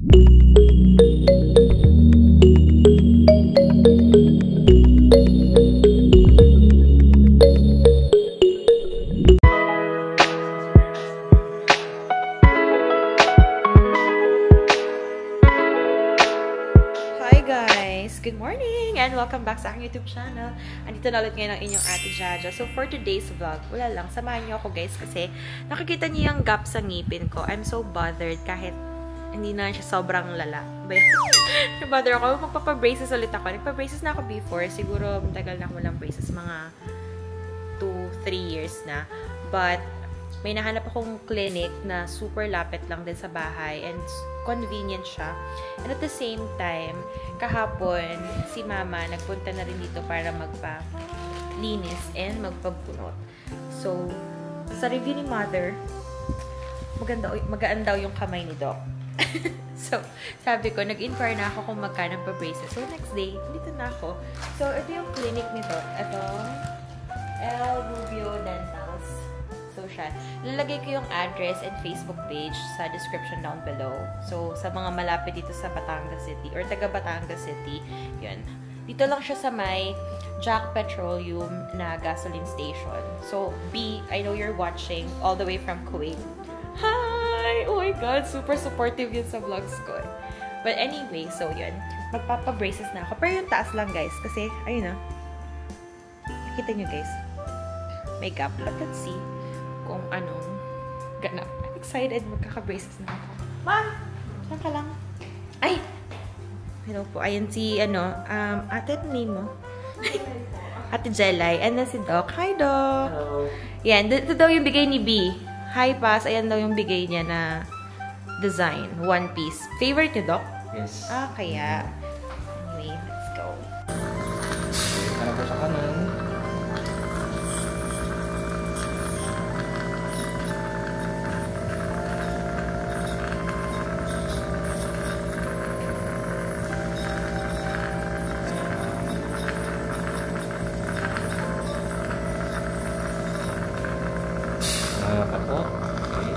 Good morning and welcome back sa aking YouTube channel. Andito na ulit ngayon ang inyong Ate Jaja. So for today's vlog, wala lang, samahan niyo ako guys kasi nakikita niyo yung gap sa ngipin ko. I'm so bothered kahit hindi na siya sobrang lala. Bother ako. Magpapabraces ulit ako. Nagpabraces na ako before. Siguro matagal na ako walang braces. Mga 2-3 years na. But may nahanap akong clinic na super lapit lang din sa bahay and convenient siya. And at the same time, kahapon, si Mama nagpunta na rin dito para magpa-linis and magpabunot. So, sa review ni Mother, magaan daw yung kamay ni Doc. So, sabi ko, nag-inquire na ako kung magkano pa braces. So, next day, dito na ako. So, ito yung clinic ni Doc. Ito, El Rubio Dentals. So, siya. Lalagay ko yung address and Facebook page sa description down below. So, sa mga malapit dito sa Batangas City or taga Batangas City, yun. Dito lang siya sa may Jack Petroleum na gasoline station. So, B, I know you're watching all the way from Kuwait. Hi! Oh my God! Super supportive yun sa vlogs ko. But anyway, so yun. Magpapabraces na ako. Pero yung taas lang, guys. Kasi, ayun na. Nakita nyo, guys. May gap. But let's see kung anong ganap. I'm excited. Magkaka-braces na ako. Mom! Saan ka lang? Ay! Hello po. Ayan si, ate, ano name mo? Ate Jelay. And then si Doc. Hi, Doc! Hello! Yan. Ito daw yung bigay ni B. Hi, Pass. Ayan daw yung bigay niya na design. One piece. Favorite niyo, Doc? Yes. Ah, kaya. Anyway, let's go. Para po sa kanan. Kapot. Okay.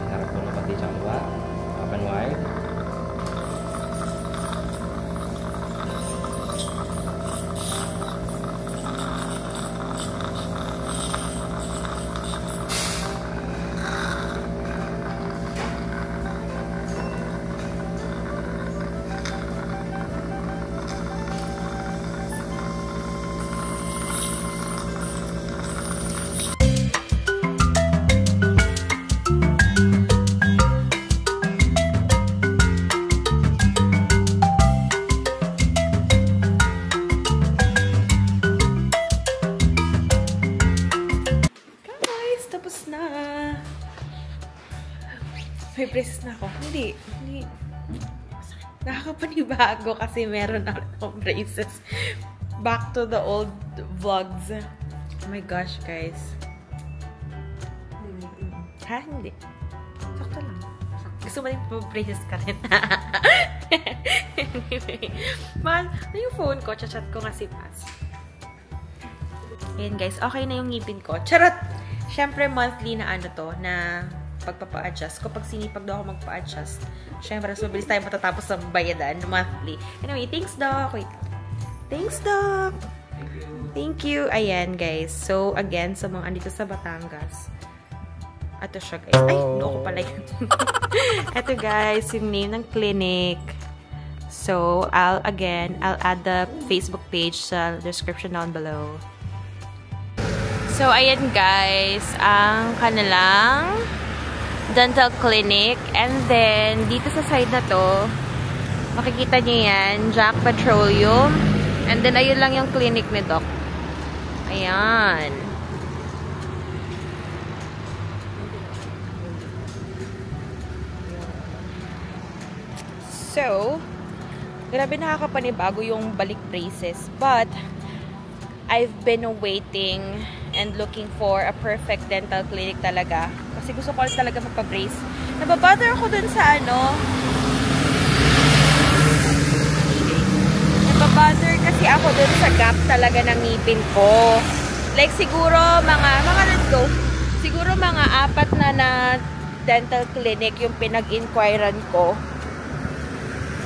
Harap po ng pati sa kaliwa. Open wide. May braces na ako. Hindi. Nakakapanibago kasi meron na akong braces. Back to the old vlogs. Oh my gosh, guys. Ha? Hindi. Sakto lang. Gusto mo rin braces ka rin. Anyway. Man, na yung phone ko. Chat ko nga si Paz. Ayan, guys. Okay na yung ngipin ko. Charot! Siyempre, monthly na to, na pagpapa-adjust. Kapag sinipag daw ako magpa-adjust, syempre, mas mabilis tayo matatapos sa bayadan monthly. Anyway, thanks, Doc. Wait. Thanks, Doc. Thank you. Ayan, guys. So, again, sa mga andito sa Batangas. Ito siya, guys. Ay, no ko pala yun. Ito, guys, yung name ng clinic. So, I'll add the Facebook page sa description down below. So, ayan, guys. Ang kanilang dental clinic. And then, dito sa side na to, makikita nyo yan, Jack Petroleum. And then, ayun lang yung clinic ni Doc. Ayan. So, grabe nakakapanibago yung balik braces. But, I've been waiting and looking for a perfect dental clinic talaga. Kasi gusto ko talaga magpa-brace. Nababother ako dun sa Nababother kasi kasi ako dun sa gap talaga ng ngipin ko. Like siguro let's go. Siguro mga 4 na dental clinic yung pinag-inquiran ko.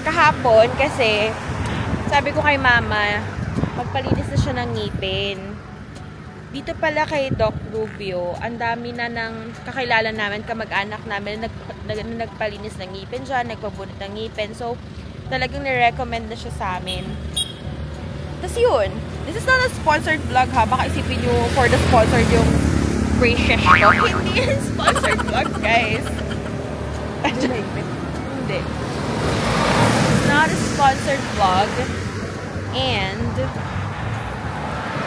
Kahapon kasi sabi ko kay mama, magpalinis na siya ng ngipin. Dito pala kay Doc Rubio, ang dami na ng kakilala namin, kamag-anak namin na nagpalinis ng ngipin dyan, nagpabunot ng ngipin. So, talagang nirecommend na siya sa amin. Tapos yun, this is not a sponsored vlog ha, baka isipin nyo for the sponsored yung braces ko. Hindi yung sponsored vlog, guys. Hindi. It's not a sponsored vlog. And,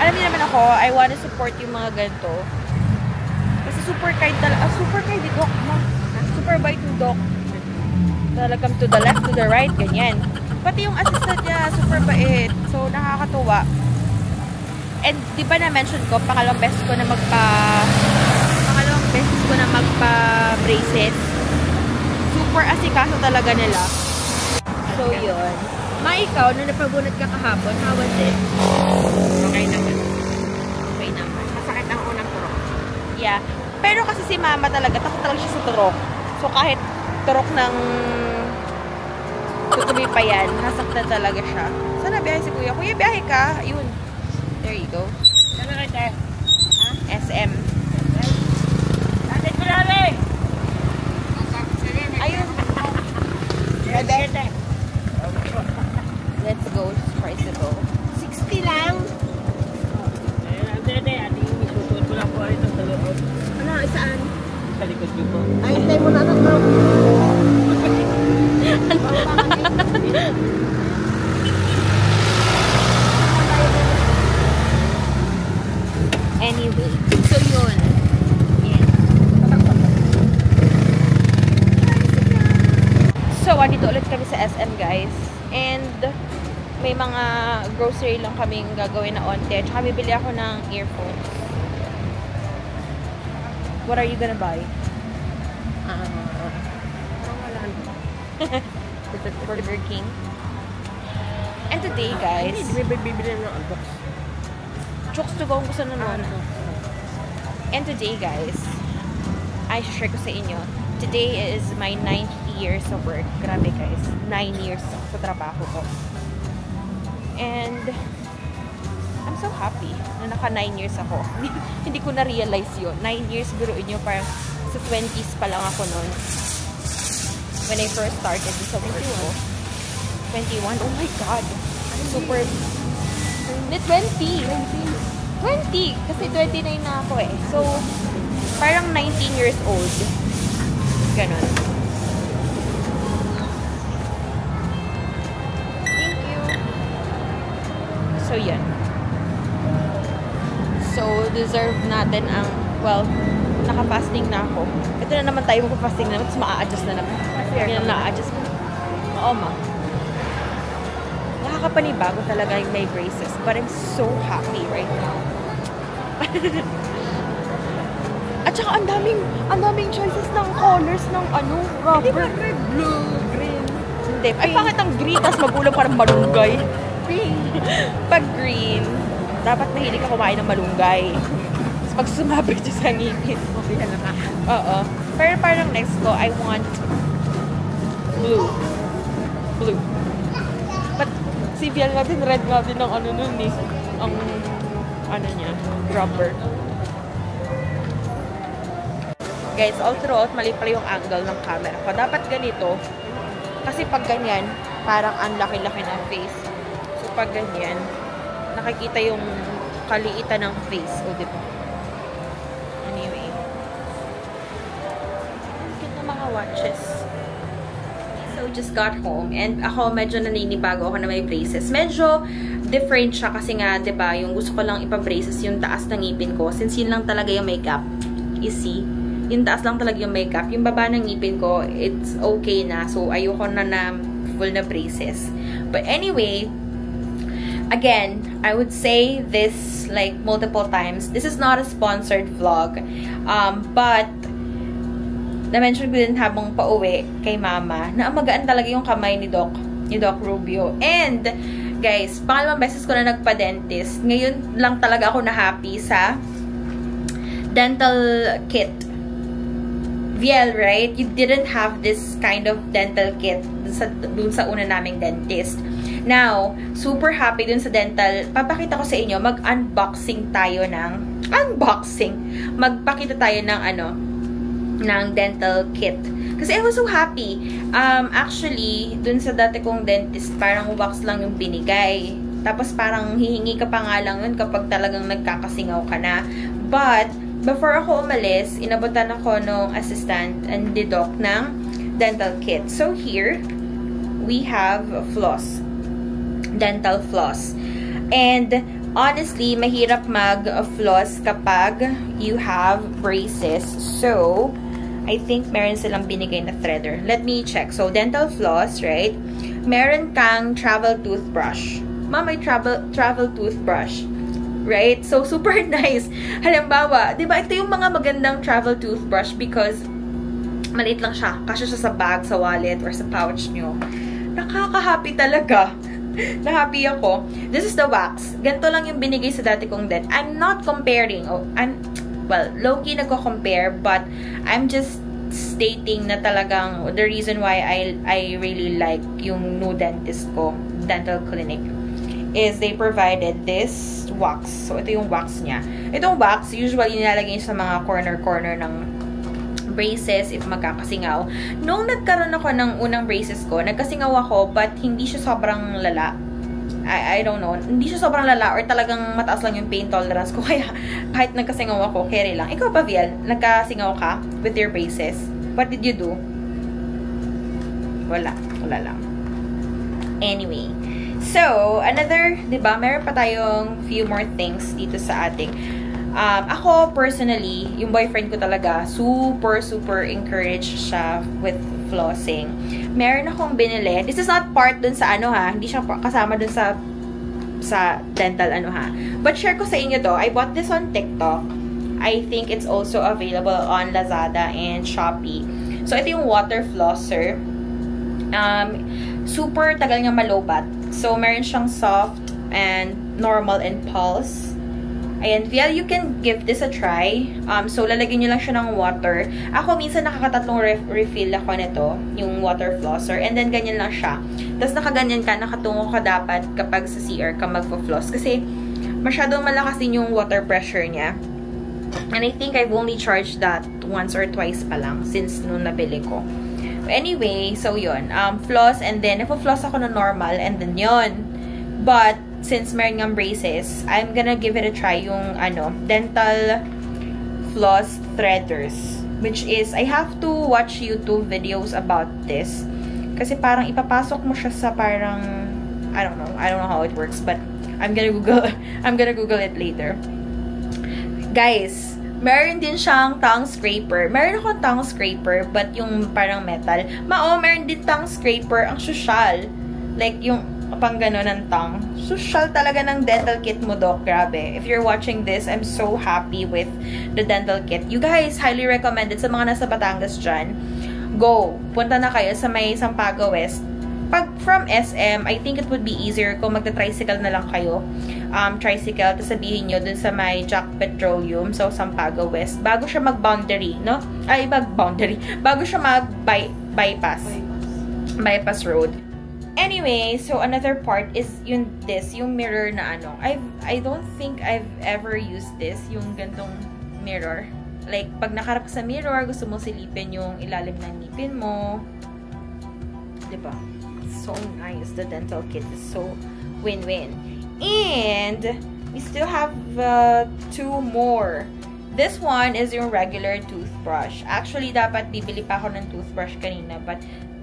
alam niyo naman ako, I want to support yung mga ganito. Kasi super kind talaga. Super kind ni Doc, ma. Super bite ni Doc. Talagang to the left, to the right, ganyan. Pati yung assistant niya, super bait. So, nakakatuwa. And, di ba na-mention ko, pangalawang beses ko na magpa-braces. Super asikaso talaga nila. So, yun. Ma, ikaw, nung napabunot ka kahapon, how was it? Okay naman. Okay naman. Masakit ang unang turok. Yeah. Pero kasi si mama talaga, takot talaga siya sa turok. So, kahit turok ng tutuloy pa yan, nasaktan talaga siya. Sana biyahe si kuya. Kuya, biyahe ka. Ayun. There you go. Ano rin tayo? SM. Natin ko namin! Ayun. Ganda. Let's go. Tricycle. 60 lang. Ayun, Andrede. Ating isusuot ko lang po ito sa loob. Ano, saan? Sa likod ko po. Ay, hintay mo na ng bro. Anyway. So, yun. Yan. So, andito ulit kami sa SM, guys. And, may mga grocery lang kaming gagawin na onte. Tsaka bibili ako ng earphones. What are you gonna buy? Burger King. And today, guys, Bibili ng unbox. chokes to go ang gusto nun. And today, guys, I share ko sa inyo. Today is my 9th year sa work. Grabe, guys. 9 years sa trabaho ko. And I'm so happy na naka 9 years ako. Hindi ko na-realize yun. 9 years, biruin nyo, parang sa 20s pa lang ako nun. When I first started sa work ko. 21? Oh my God. Super. 20. 20. Kasi 29 na ako eh. So, parang 19 years old. Ganon. Thank you. So, yan. So, deserve natin ang, well, naka-fasting na ako. Ito na naman tayo magpa-fasting na naman. Tapos maa-adjust na naman. Yan na na-adjust. Oo, ma. Nakakapanibago talaga yung may braces. But I'm so happy right now. At saka ang daming choices ng colors ng rubber. Di ba blue, green? Hindi. Ay, pangit ang green. Tapos magulang parang malunggay. Pink. Pag green, dapat mahilig ka kumain ng malunggay. Tapos pag sumabit siya sa ngipin. Okay na lang. Oo. Pero parang next ko, I want blue. Blue. But si Viel nga din, red nga din ng nun eh. Ang, niya, rubber. Guys, all throughout, mali pala yung angle ng camera ko. Dapat ganito. Kasi pag ganyan, parang ang laki-laki ng face. So, pag ganyan, nakikita yung kaliitan ng face. O, diba? Anyway. Cute na mga watches. So, just got home. And ako, medyo naninibago ako na may braces. Medyo different siya kasi nga, diba, yung gusto ko lang ipa-braces yung taas ng ngipin ko. Since yun lang talaga yung makeup. You see? Yung taas lang talaga yung makeup. Yung baba ng ngipin ko, it's okay na. So, ayoko na full na braces. But anyway, again, I would say this like multiple times. This is not a sponsored vlog. But, na-mention ko din habang pauwi kay mama na magaan talaga yung kamay ni Doc Rubio. And, Guys, pangalawang beses ko na nagpa-dentist. Ngayon lang talaga ako na-happy sa dental kit. Viel, right? You didn't have this kind of dental kit dun sa una naming dentist. Now, super happy dun sa dental. Papakita ko sa inyo, mag-unboxing tayo ng magpakita tayo ng ng dental kit. Kasi I was so happy. Actually, dun sa dati kong dentist, parang wax lang yung binigay. Tapos parang hihingi ka pa nga lang yun kapag talagang nagkakasingaw ka na. But, before ako umalis, inabutan ako nung assistant and the doc ng dental kit. So here, we have floss. Dental floss. And, honestly, mahirap mag-floss kapag you have braces. So, I think meron silang binigay na threader. Let me check. So, dental floss, right? Meron kang travel toothbrush. May travel toothbrush. Right? So, super nice. Halimbawa, di ba, ito yung mga magandang travel toothbrush because maliit lang siya. Kasya siya sa bag, sa wallet, or sa pouch nyo. Nakaka-happy talaga. Na-happy ako. This is the wax. Ganito lang yung binigay sa dati kong dent. I'm not comparing. Low-key nagko-compare, but I'm just stating na talagang the reason why I really like yung new dentist ko, dental clinic, is they provided this wax. So, ito yung wax niya. Itong wax, usually nilalagay niya sa mga corner-corner ng braces if magkakasingaw. Nung nagkaroon ako ng unang braces ko, nagkasingaw ako, but hindi siya sobrang lala. I don't know. Hindi siya sobrang lala or talagang mataas lang yung pain tolerance ko. Kaya kahit nagkasingaw ako, carry lang. Ikaw pa, Viel? Nagkasingaw ka with your braces? What did you do? Wala. Wala lang. Anyway. So, another, diba, meron pa tayong few more things dito sa ating. Ako, personally, yung boyfriend ko talaga, super encouraged siya with flossing. Meron akong binili. This is not part dun sa hindi siya kasama dun sa dental But share ko sa inyo to. I bought this on TikTok. I think it's also available on Lazada and Shopee. So, ito yung water flosser. Super tagal niya malobat. So, meron siyang soft and normal and pulse. Ayan, Viel, you can give this a try. So, lalagyan nyo lang siya ng water. Ako, minsan nakakatatlong refill ako nito, yung water flosser. And then, ganyan lang siya. Tapos, nakaganyan ka, nakatungo ka dapat kapag sa CR ka magpo-floss. Kasi, masyadong malakas din yung water pressure niya. And I think I've only charged that once or twice pa lang since nung nabili ko. Anyway, so yun. Floss, and then, nagpo-floss ako na normal, and then yun. But, since meron ng braces, I'm gonna give it a try yung dental floss threaders, which is I have to watch YouTube videos about this kasi parang ipapasok mo siya sa parang I don't know how it works, but I'm gonna Google it later. Guys, meron din siyang tongue scraper. Meron akong tongue scraper, but yung parang metal. Meron din tongue scraper ang social, like yung pang gano'n ng tongue. Social talaga ng dental kit mo, Doc. Grabe. If you're watching this, I'm so happy with the dental kit. You guys, highly recommended sa mga nasa Batangas dyan. Go. Punta na kayo sa may Sampaga West. Pag from SM, I think it would be easier kung magta-tricycle na lang kayo. Tricycle, tapos sabihin nyo dun sa may Jack Petroleum, so Sampaga West. Bago siya mag-boundary, no? Bago siya mag-bypass road. Anyway, so another part is yung mirror na I don't think I've ever used this, yung gantong mirror. Like, pag nakarap sa mirror, gusto mo silipin yung ilalim ng ngipin mo. Diba? So nice. The dental kit is so win-win. And, we still have two more. This one is yung regular toothbrush. Actually, dapat bibili pa ako ng toothbrush kanina, but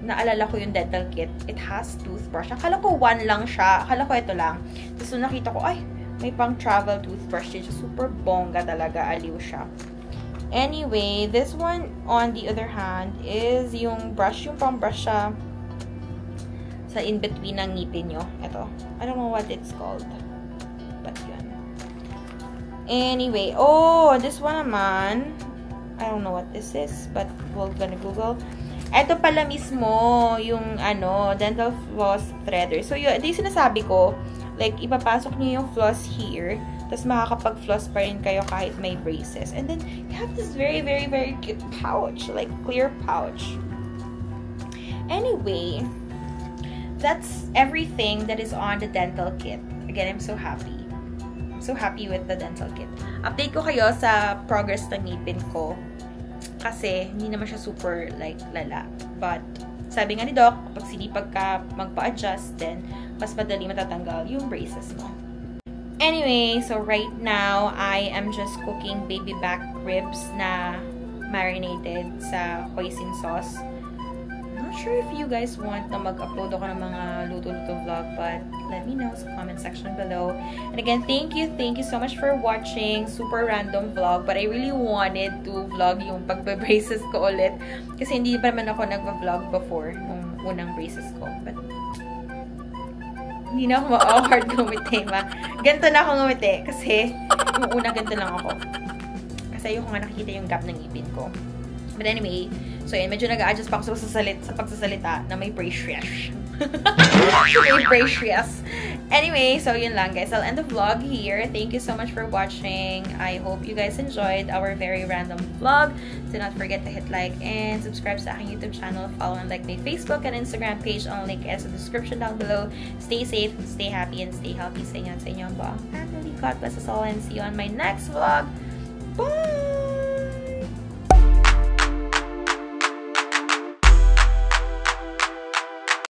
naalala ko yung dental kit. It has toothbrush. Akala ko one lang siya. Akala ko ito lang. Tapos nakita ko, ay, may pang travel toothbrush din. Super bongga talaga. Aliw siya. Anyway, this one, on the other hand, is yung brush. Yung pang brush siya sa in-between ng ngipin nyo. Ito. I don't know what it's called. But yun. Anyway, this one naman, I don't know what this is, but we're gonna Google. Ito pala mismo, yung dental floss threader. So, ito yung sinasabi ko, like, ipapasok niyo yung floss here, tapos makakapag-floss pa rin kayo kahit may braces. And then, you have this very, very, very cute pouch, like, clear pouch. Anyway, that's everything that is on the dental kit. Again, I'm so happy. I'm so happy with the dental kit. Update ko kayo sa progress ng ngipin ko. Kasi, hindi naman siya super, like, lala. But, sabi nga ni Doc, kapag sinipag ka magpa-adjust, then, mas madali matatanggal yung braces mo. Anyway, so right now, I am just cooking baby back ribs na marinated sa hoisin sauce. I'm not sure if you guys want na mag-upload ako ng mga luto-luto vlog, but let me know sa comment section below. And again, thank you so much for watching. Super random vlog, but I really wanted to vlog yung pagbe-braces ko ulit. Kasi hindi pa naman ako nag-vlog before nung unang braces ko. But hindi na ako ma-awkward gumiti, ma. Ganito na ako gumiti kasi yung una ganito lang ako. Kasi ayoko nga nakikita yung gap ng ngipin ko. But anyway, so yun, medyo nag-a-adjust pa ako sa pagsasalita na may braces. May braces. Anyway, so yun lang guys. I'll end the vlog here. Thank you so much for watching. I hope you guys enjoyed our very random vlog. Do not forget to hit like and subscribe sa aking YouTube channel. Follow and like my Facebook and Instagram page. Ang link is in the description down below. Stay safe, stay happy, and stay healthy. Sa inyo at sa inyo ang buong family. God bless us all and see you on my next vlog. Bye!